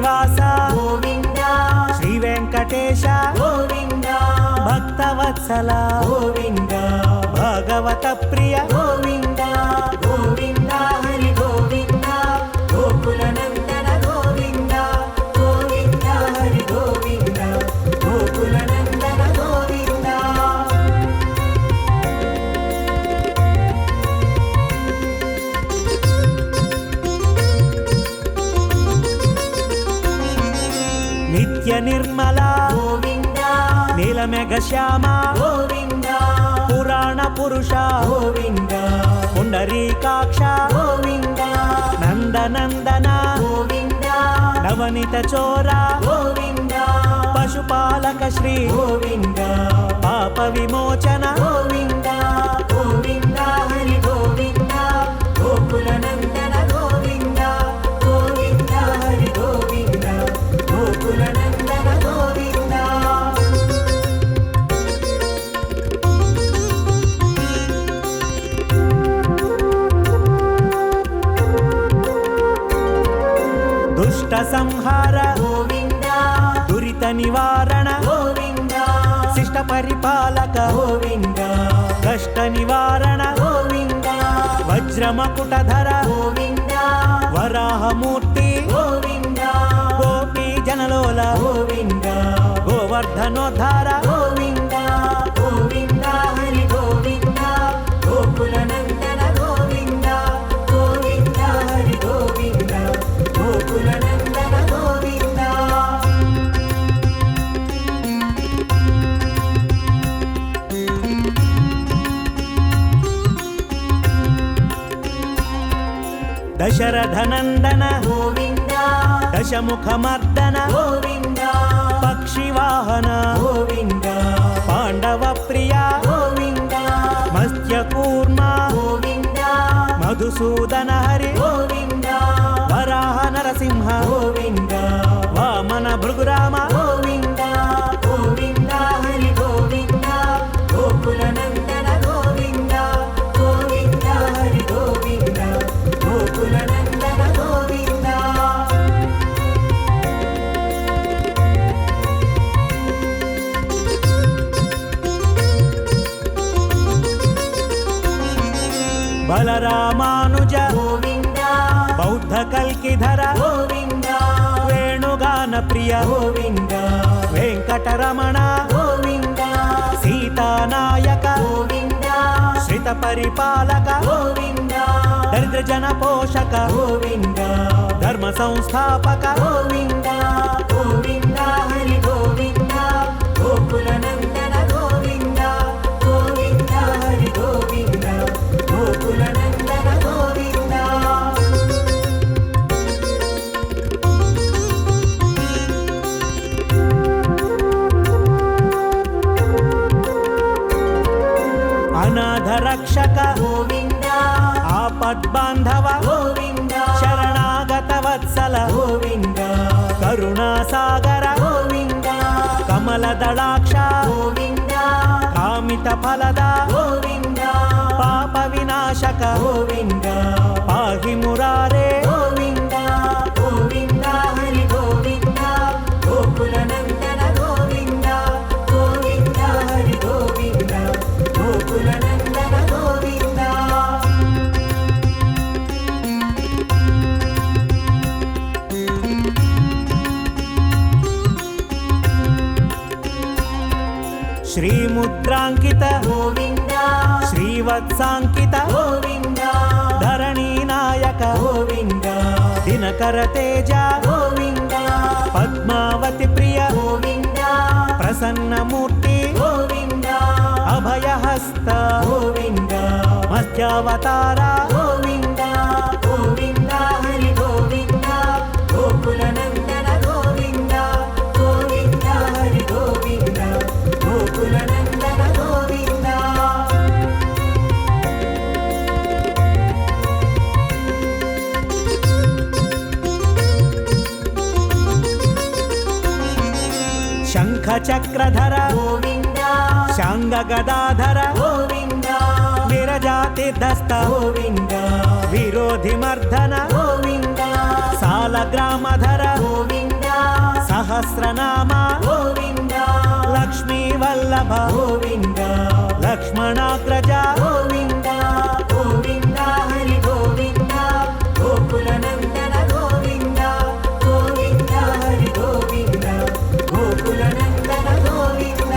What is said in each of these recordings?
శ్రీనివాస గోవింద శ్రీ వెంకటేశ గోవింద భక్తవత్సల గోవింద భగవత ప్రియ గోవింద గోవింద హరి గోవింద గోకుల నందన గోవింద గోవింద హరి గోవింద గోకుల నందన గోవింద నిత్య నిర్మల గోవింద నీలమేఘ శ్యామ గోవింద పురాణ పురుష గోవింద పుండరీకాక్ష గోవింద నందనందన గోవింద నవనిత చోర గోవింద పశుపాలక శ్రీ గోవింద పాప విమోచన గోవింద గోవింద హరి గోవింద గోకుల నందన గోవింద గోవింద హరి గోవింద గోకుల నందన గోవింద దుష్ట సంహార గోవింద దురిత నివారణ గోవింద శిష్ట పరిపాలక గోవింద కష్ట నివారణ గోవింద వజ్రమకుటధర గోవింద వరాహమూర్తి గోవింద గోపీ జనలోల గోవింద గోవర్ధనోద్ధార గోవింద గోవింద హరి గోవింద గోకుల నందన గోవింద గోవింద హరి గోవింద గోకుల నందన గోవింద దశరథనందన గోవింద దశముఖమర్దన గోవింద పక్షివాహన గోవింద పాండవ ప్రియ గోవింద మత్స్యకూర్మ గోవింద మధుసూదన హరి గోవింద వరాహ నరసింహ గోవింద వామన భృగురామ గోవింద గోవింద హరి గోవింద గోకుల నందన గోవింద గోవింద హరి గోవింద గోకుల నందన గోవింద బలరామానుజ గోవింద బౌద్ధ కల్కిధర గోవింద వేణుగాన ప్రియ గోవింద వెంకటరమణ గోవింద సీతానాయక గోవింద శ్రిత పరిపాలక గోవింద దరిద్ర జన పోషక గోవింద ధర్మ సంస్థాపక గోవింద గోవింద హరి గోవింద గోకుల నందన గోవింద గోవింద హరి గోవింద గోకుల నందన గోవింద అనాథ రక్షక గోవింద ఆపద్బాంధవ గోవింద శరణాగత వత్సల గోవింద కరుణాసాగర గోవింద కమల దళాక్ష గోవింద కామిత ఫలద గోవింద పాప వినాశక గోవింద పాహి మురారే గోవింద గోవింద హరి గోవింద గోకుల నందన గోవింద గోవింద హరి గోవింద గోకుల నందన గోవింద శ్రీముద్రాంకిత గోవింద శ్రీవత్సాంకిత గోవింద ధరణీ నాయక గోవింద దినకర తేజ గోవింద పద్మావతి ప్రియ గోవింద ప్రసన్నమూర్తి గోవింద అభయహస్త గోవింద మత్స్యావతార గోవింద గోవింద హరి గోవింద గోకుల నందన గోవింద గోవింద హరి గోవింద గోకుల నందన గోవింద శంఖ చక్రధర గోవింద శాంగ గదాధర గోవింద విరజాతి దస్త గోవింద విరోధి మర్దన గోవింద సార సాలగ్రామధర గోవింద సహస్రనామ గోవింద లక్ష్మీ వల్లభ గోవింద లక్ష్మణాగ్రజ గోవింద గోవింద హరి గోవింద గోకుల నందన గోవింద గోవింద హరి గోవింద గోకుల నందన గోవింద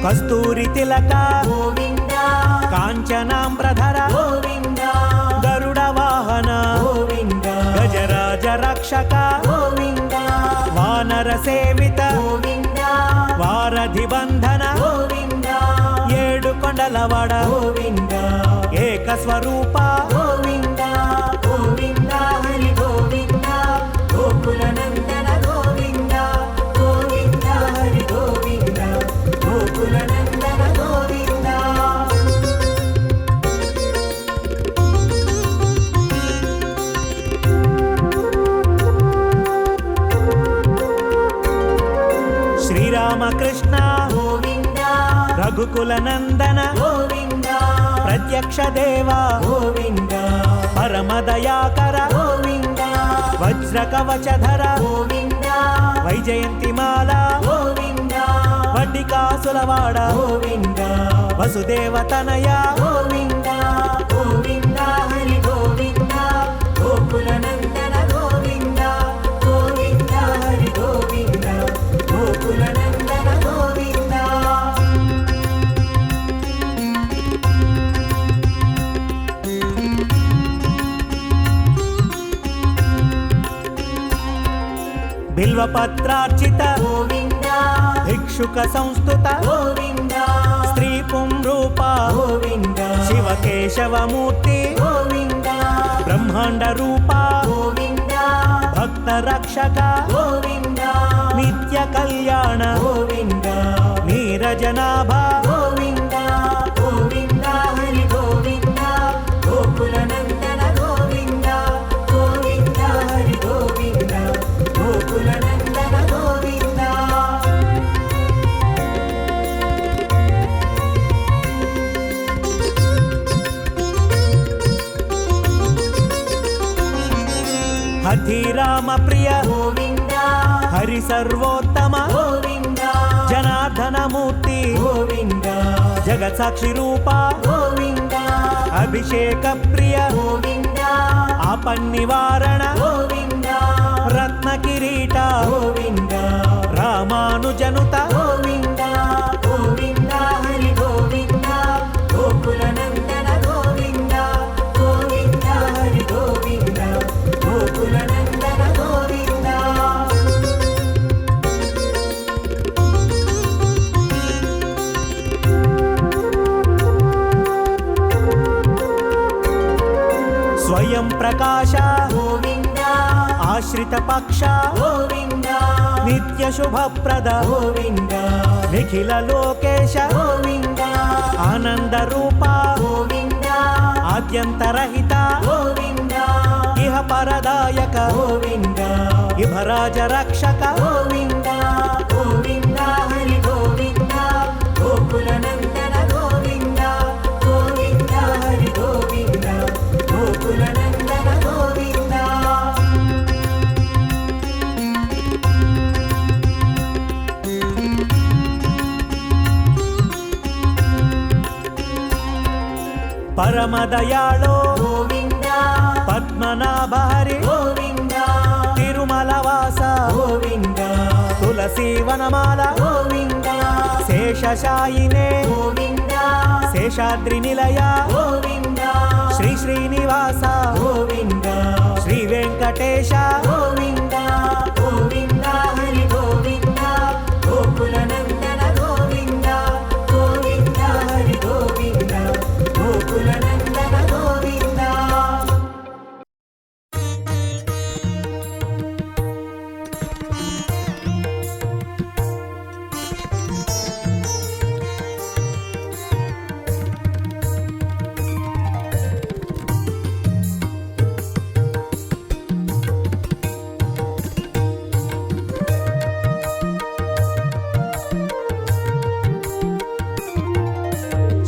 కస్తూరి తిలక గోవింద కాంచనాంబ్రధర గోవింద గరుడ వాహన గోవింద గజరాజ రక్షక గోవింద వానర సేవిత గోవింద వారధి బంధన గోవింద ఏడు కొండలవాడ గోవింద ఏక స్వరూప గోవింద గోవింద హరి గోవింద గోకుల నందన గోవింద గోవింద హరి గోవింద గోకుల నందన గోవింద శ్రీరామకృష్ణ గోవింద రఘుకుల నందన గోవింద ప్రత్యక్ష దేవ గోవింద పరమదయాకర గోవింద వజ్ర కవచధర గోవింద వైజయంతిమాల గోవింద వడ్డికాసులవాడ గోవింద వసుదేవ తనయ గోవింద గోవింద హరి గోవింద గోకుల నందన గోవింద గోవింద హరి గోవింద గోకుల నందన గోవింద బిల్వపత్రార్చిత గోవింద భిక్షుక సంస్థుత గోవింద స్త్రీ పుంరూప గోవింద శివకేశవమూర్తి గోవింద బ్రహ్మాండ రూప గోవింద భక్త రక్షక గోవింద నిత్య కళ్యాణ గోవింద నీరజనాభ గోవింద గోవింద హరి గోవింద గోకుల నందన గోవింద గోవింద హరి గోవింద గోకుల నందన గోవింద హఠీరామ ప్రియ గోవింద హరి సర్వోత్తమ గోవింద జనార్దనమూర్తి గోవింద జగత్ సాక్షి రూప గోవింద అభిషేక ప్రియ గోవింద ఆపన్నివారణ గోవింద రత్న కిరీట గోవింద రామానుజనుత గోవింద గోవింద హరి గోవింద గోకుల నందన గోవింద గోవింద హరి గోవింద గోకుల నందన గోవింద స్వయం ప్రకాశ గోవింద ఆశ్రిత పక్ష గోవింద నిత్య శుభప్రద గోవింద నిఖిల లోకేశ గోవింద ఆనంద రూప గోవింద ఆద్యంతరహిత గోవింద ఇహ పరదాయక గోవింద ఇభరాజ రక్షక గోవింద గోవింద హరి గోవింద గోకుల నందన గోవింద గోవింద హరి గోవింద గోకుల నందన గోవింద పరమదయాళో గోవింద పద్మనాభ హరి గోవింద తిరుమల వాస గోవింద తులసి వనమాల గోవింద శేషశాయినే గోవింద శేషాద్రి నిలయ గోవింద శ్రీ శ్రీనివాస గోవింద శ్రీ వెంకటేశ గోవింద గోవింద హరి గోవింద గోకుల నందన గోవింద గోవింద హరి గోవింద గోకుల నందన గోవింద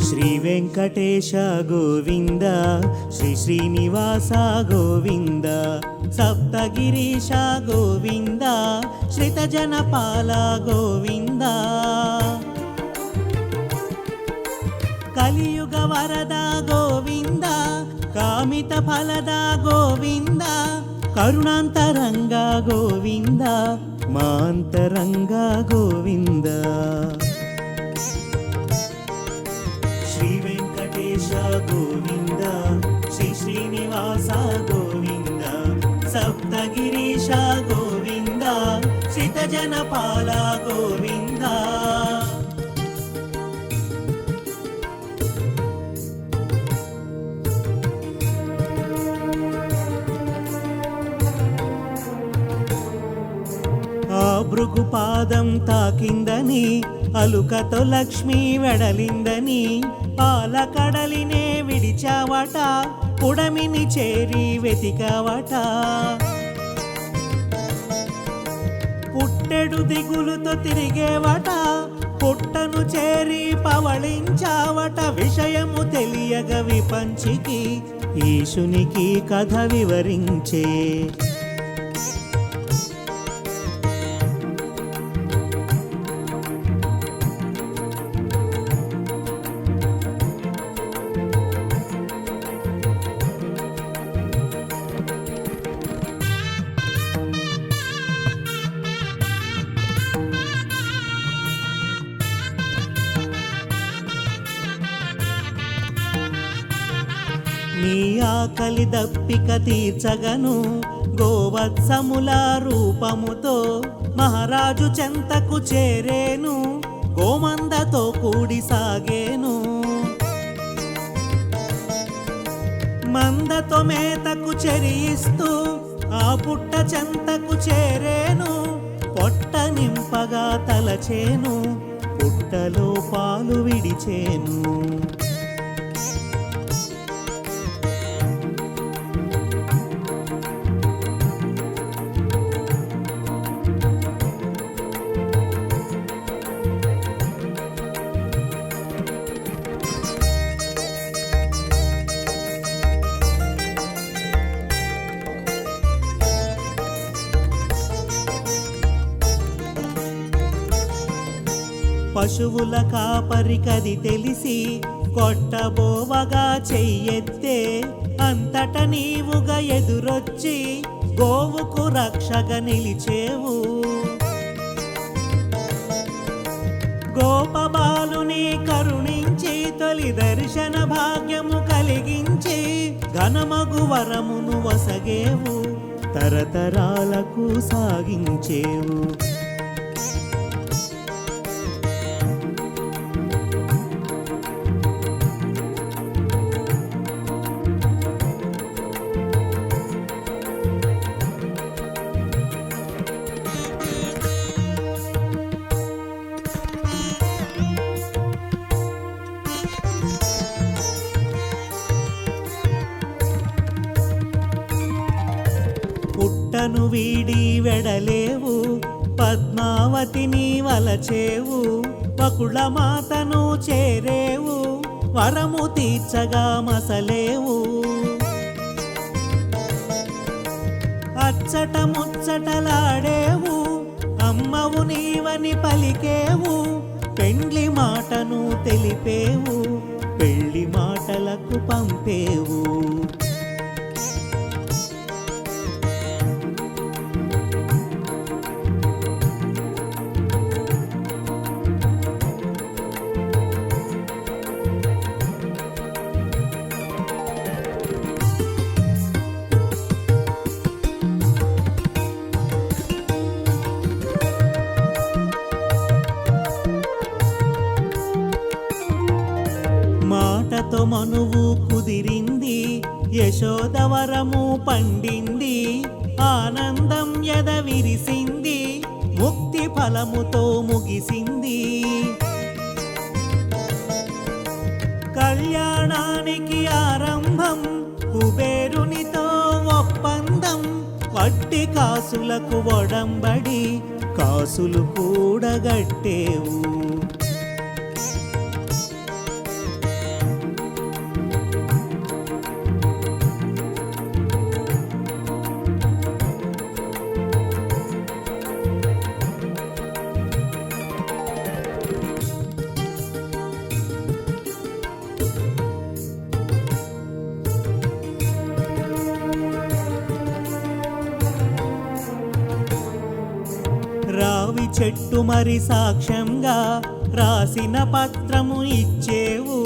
శ్రీ వెంకటేశ గోవింద శ్రీ శ్రీనివాస గోవింద సప్తగిరీశ గోవింద శ్రితజనపాల గోవింద కలియుగ వరద గోవింద కామిత ఫలద గోవింద కరుణాంతరంగ గోవింద మాంతరంగ గోవింద శ్రీ వెంకటేశ గోవింద శ్రీ శ్రీనివాస గోవింద సప్తగిరీశ గోవింద శ్రితజనపాల గోవింద ఆ భృగు పాదం తాకిందని అలుకతో లక్ష్మి వెడలిందని పాలకడలినే విడిచావట పుడమిని చేరి వెతికావట పుట్టెడు దిగులుతో తిరిగేవట పుట్టను చేరి పవళించావట విషయము తెలియగ విపంచికి ఈశునికి కథ వివరించే నీ ఆకలి దప్పిక తీర్చగను గోవత్సముల రూపముతో మహారాజు చెంతకు చేరేను గోమందతో కూడి సాగేను మందతో మేతకు చెరియిస్తూ ఆ పుట్ట చెంతకు చేరేను పొట్ట నింపగా తలచేను పుట్టలో పాలు విడిచేను పశువుల కాపరికది తెలిసి కొట్టబోవగా చెయ్యెత్తే అంతట నీవుగా ఎదురొచ్చి గోవుకు రక్షగా నిలిచేవు గోపబాలుని కరుణించి తొలి దర్శన భాగ్యము కలిగించి ఘనమగు వరమును వసగేవు తరతరాలకు సాగించేవు పుట్టను వీడి వెడలేవు పద్మావతిని వలచేవు వకుళ మాతను చేరేవు వరము తీర్చగా మసలేవు అచ్చట ముచ్చటలాడేవు అమ్మవు నీవని పలికేవు పెండ్లి మాటను తెలిపేవు పెళ్లి మాటలకు పంపేవు మాటతో మనువు కుదిరింది యశోదవరము పండింది ఆనందం ఎద విరిసింది ముక్తి ఫలముతో ముగిసింది కళ్యాణానికి ఆరంభం కుబేరునితో ఒప్పందం వడ్డీ కాసులకు ఒడంబడి కాసులు కూడగట్టేవు చెట్టు మరి సాక్ష్యంగా రాసిన పత్రము ఇచ్చేవు,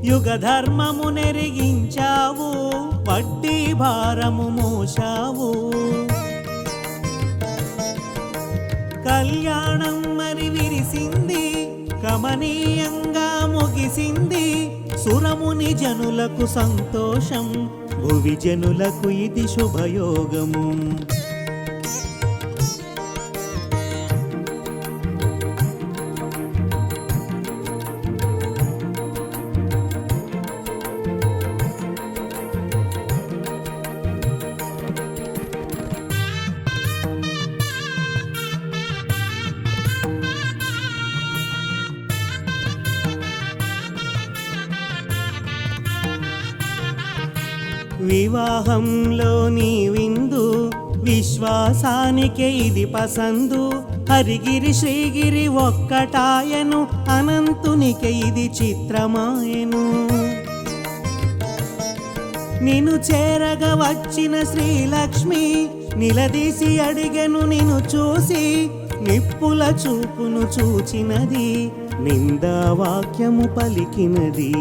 యుగ ధర్మము నెరిగించావు, వడ్డీ భారము మోశావు. కళ్యాణం మరి విరిసింది, కమనీయంగా ముగిసింది, సురముని జనులకు సంతోషం, భువి జనులకు ఇది శుభయోగము. వివాహంలో నీ విందు, విశ్వాసానికే ఇది పసందు, హరిగిరి శ్రీగిరి ఒక్కటాయను, అనంతునికే ఇది చిత్రమాయను. నిన్ను చేరగా వచ్చిన శ్రీలక్ష్మి నిలదీసి అడిగెను నిన్ను చూసి, నిప్పుల చూపును చూచినది, నిందా వాక్యము పలికినది.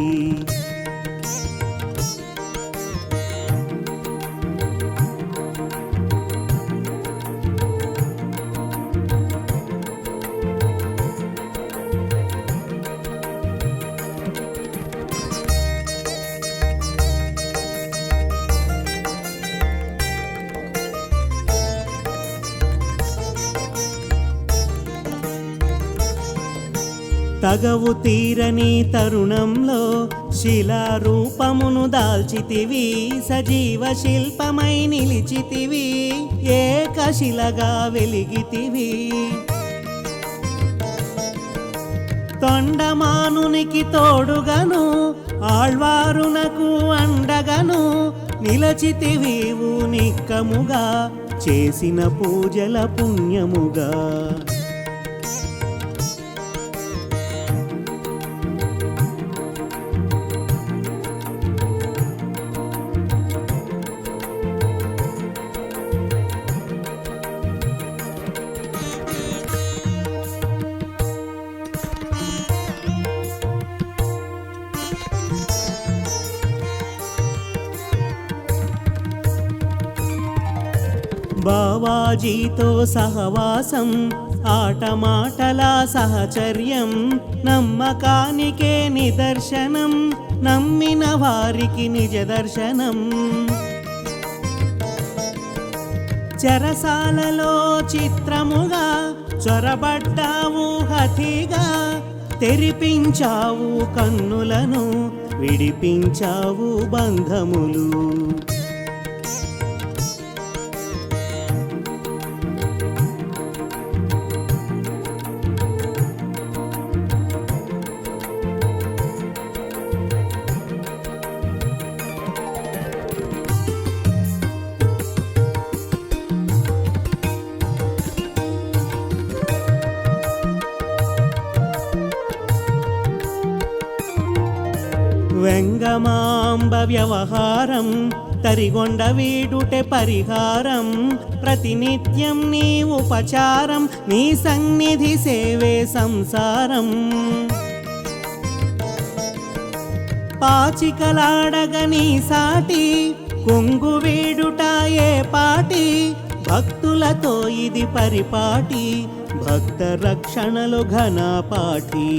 తగవు తీరని తరుణంలో శిలారూపమును దాల్చితివి, సజీవ శిల్పమై నిలిచితివి, ఏకశిలగా వెలిగితివి. తొండమానునికి తోడుగను, ఆళ్వారునకు అండగను, నిలచితివీవు నిక్కముగా, చేసిన పూజల పుణ్యముగా. బావాజీతో సహవాసం, ఆటమాటల సహచర్యం, నమ్మకానికే నిదర్శనం, నమ్మిన వారికి నిజ దర్శనం. చెరసాలలో చిత్రముగా చొరబడ్డావు హఠిగా, తెరిపించావు కన్నులను, విడిపించావు బంధములు. వెంగమాంబ వ్యవహారం, తరిగొండ వీడుటే పరిహారం, ప్రతినిత్యం నీ ఉపచారం, నీ సన్నిధి సేవే సంసారం. పాచికలాడగ నీ సాటి, కొంగు వీడుట ఏ పాటి, భక్తులతో ఇది పరిపాటి, భక్త రక్షణలో ఘనపాటి.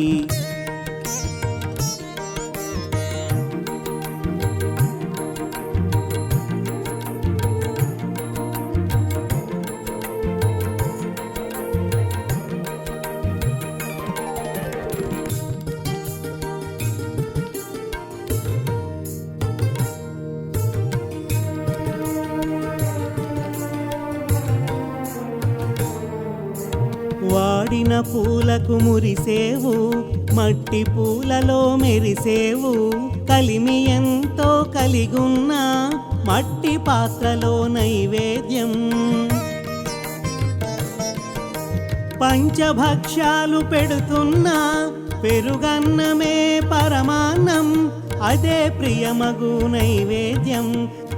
వాడిన పూలకు మురిసేవు, మట్టి పూలలో మెరిసేవు, కలిమి ఎంతో కలిగున్న మట్టి పాత్రలో నైవేద్యం. పంచభక్ష్యాలు పెడుతున్నా, పెరుగన్నమే పరమాన్నం, అదే ప్రియమగు నైవేద్యం,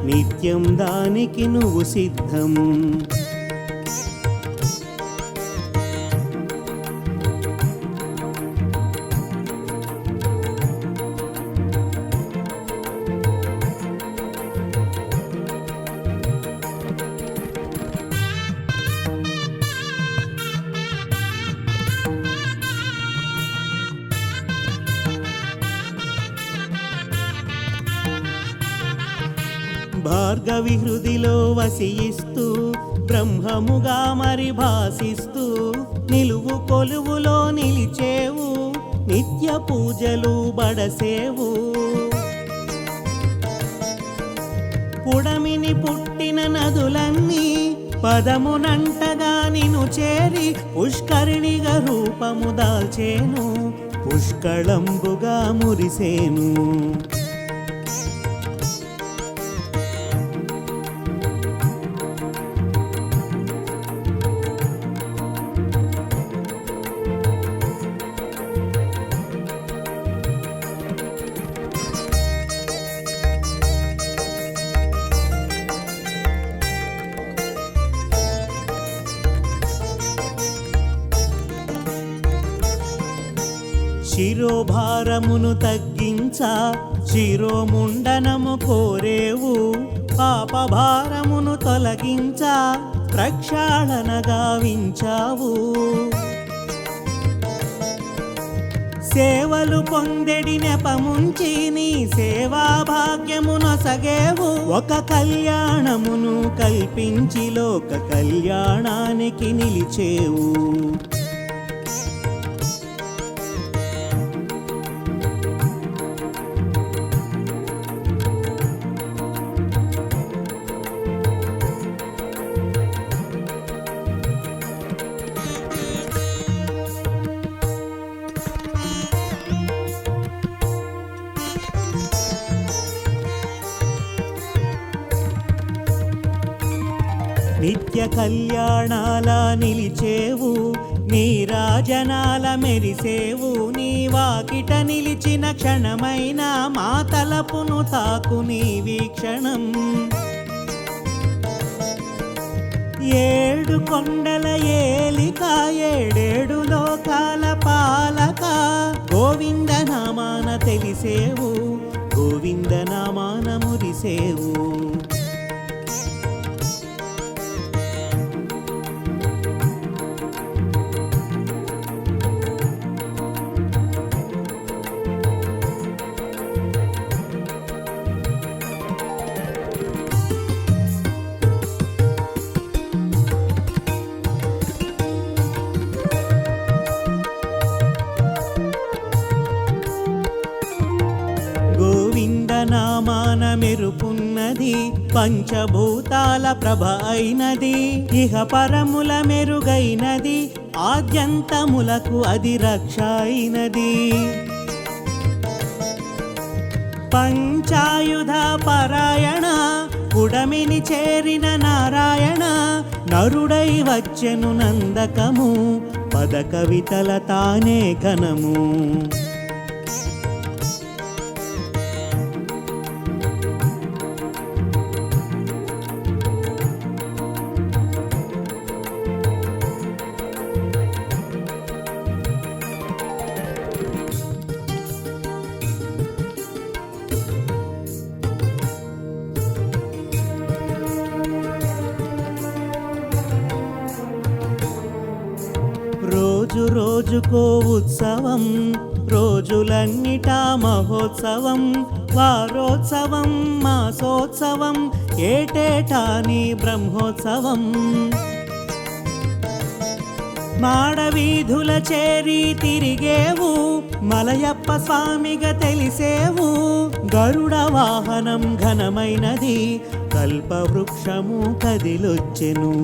నిత్యం దానికి నువ్వు సిద్ధం. భార్గవి హృదిలో వసియిస్తూ బ్రహ్మముగా మరి భాసిస్తూ నిలువు కొలువులో నిలిచేవు నిత్య పూజలు బడసేవు పుడమిని పుట్టిన నదులన్నీ పదమునంటగా నిను చేరి పుష్కరిణిగా రూపము దాల్చేను పుష్కళంబుగా మురిసేను శిరోభారమును తగ్గించా శిరోముండనము కోరేవు పాపభారమును తొలగించా ప్రక్షాళన గావించావు సేవలు పొందెడి నెపముంచి నీ సేవా భాగ్యమునొసగేవు ఒక కళ్యాణమును కల్పించి లోక కళ్యాణానికి నిలిచేవు నిత్య కళ్యాణాల నిలిచేవు నీరాజనాల మెరిసేవు నీ వాకిట నిలిచిన క్షణమైన మా తలపును తాకు నీ వీక్షణం ఏడు కొండల ఏలిక ఏడేడు లోకాల పాలక గోవింద నామాన తెలిసేవు గోవింద నామాన మురిసేవు నామాన మెరుపున్నది పంచభూతాల ప్రభ అయినది ఇహ పరముల మెరుగైనది ఆద్యంతములకు అది రక్ష అయినది పంచాయుధ పరాయణ పుడమిని చేరిన నారాయణ నరుడై వచ్చెను నందకము పద కవితల తానే ఘనము రోజు రోజుకో ఉత్సవం రోజులన్నిటా మహోత్సవం వారోత్సవం మాసోత్సవం ఏటేటా నీ బ్రహ్మోత్సవం మాడవీధుల చేరి తిరిగేవు మలయప్ప స్వామిగా తెలిసేవు గరుడ వాహనం ఘనమైనది కల్పవృక్షము కదిలొచ్చెను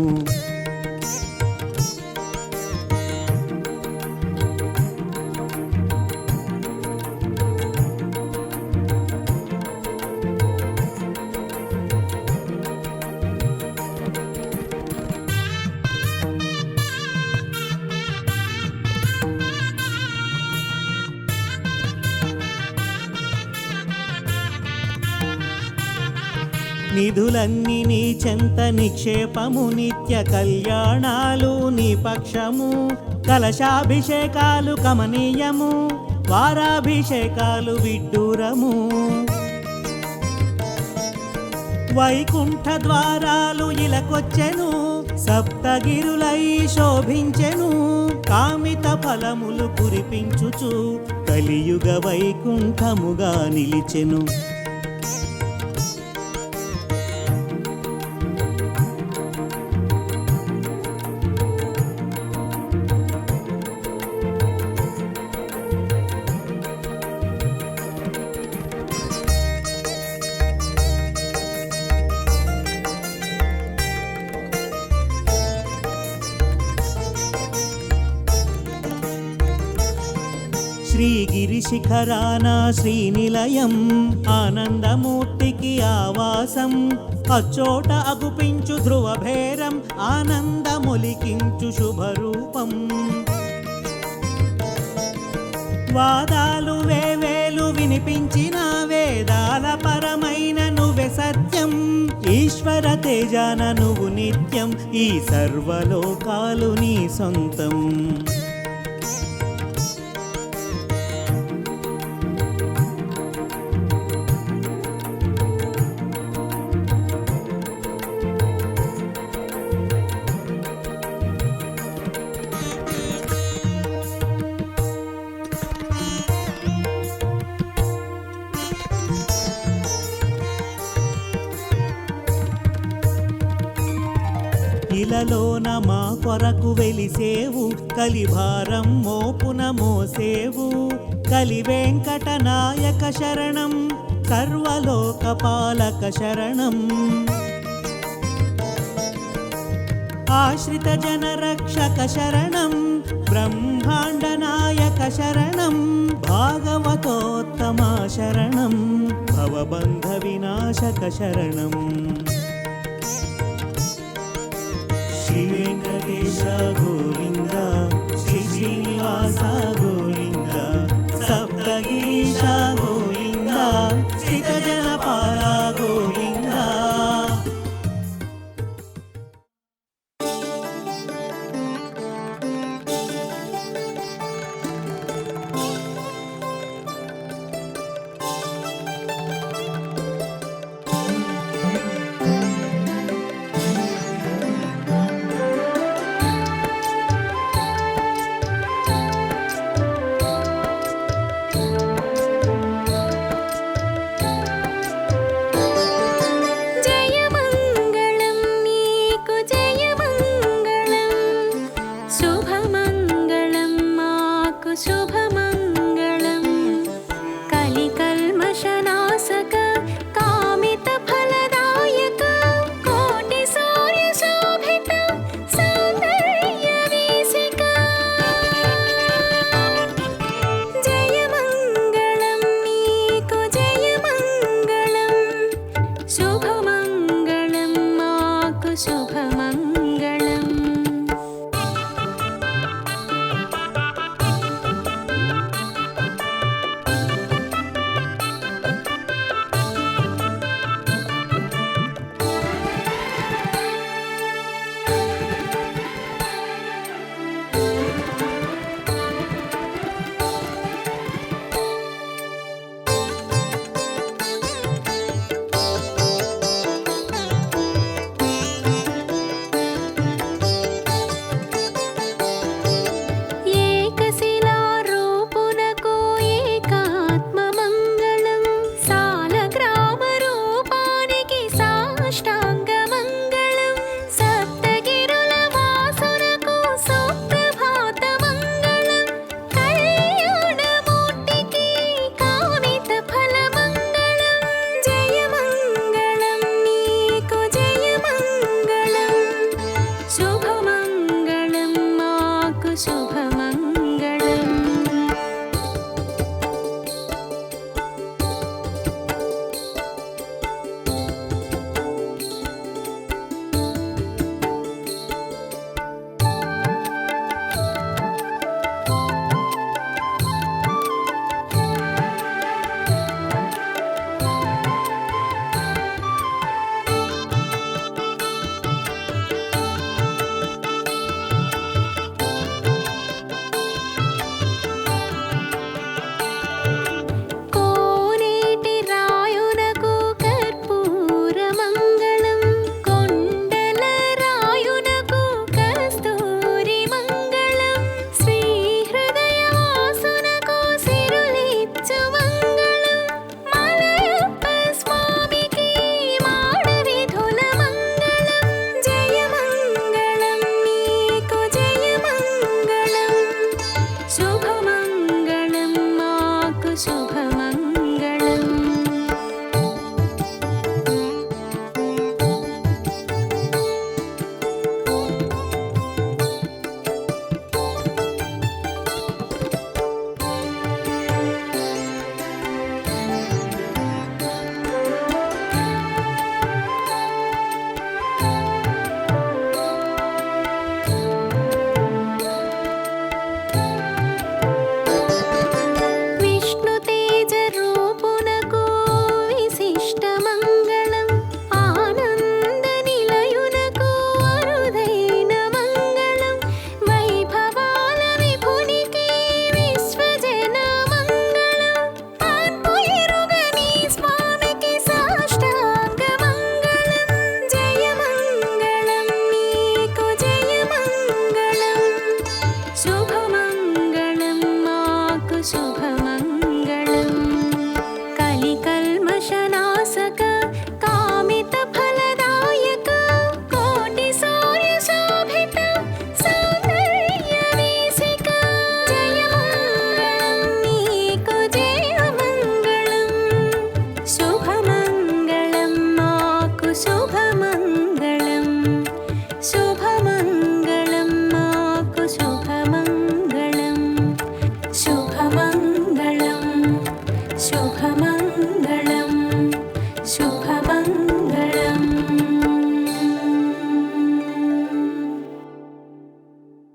నిధులన్నీ నీ చెంత నిక్షేపము నిత్య కళ్యాణాలు నీ పక్షము కలశాభిషేకాలు కమనీయము వారాభిషేకాలు విడ్డూరము వైకుంఠ ద్వారాలు ఇలకొచ్చెను సప్తగిరులై శోభించెను కామిత ఫలములు కురిపించుచు కలియుగ వైకుంఠముగా నిలిచెను శిఖరాన శ్రీనిలయం ఆనందమూర్తికి ఆవాసం అచ్చోట అగుపించు ధ్రువభేరం ఆనందములికించు శుభరూపం వాదాలు వేవేలు వినిపించిన వేదాల పరమైన నువ్వే సత్యం ఈశ్వర తేజాన నువ్వు నిత్యం ఈ సర్వలోకాలు నీ సొంతం ఇలలోన మా కొరకు వెలిసేవు కలిభారం మోపున మోసేవు కలి వెంకట నాయక శరణం సర్వలోక పాలక శరణం ఆశ్రిత జన రక్షక శరణం బ్రహ్మాండ నాయక శరణం భాగవతోత్తమ శరణం భవబంధ వినాశక శరణం శ్రీ వెంకటేశ గోవింద శ్రీ శ్రీనివాస గోవింద సప్తగిరీశ గోవింద శ్రీత జనపాల గోవింద శుభ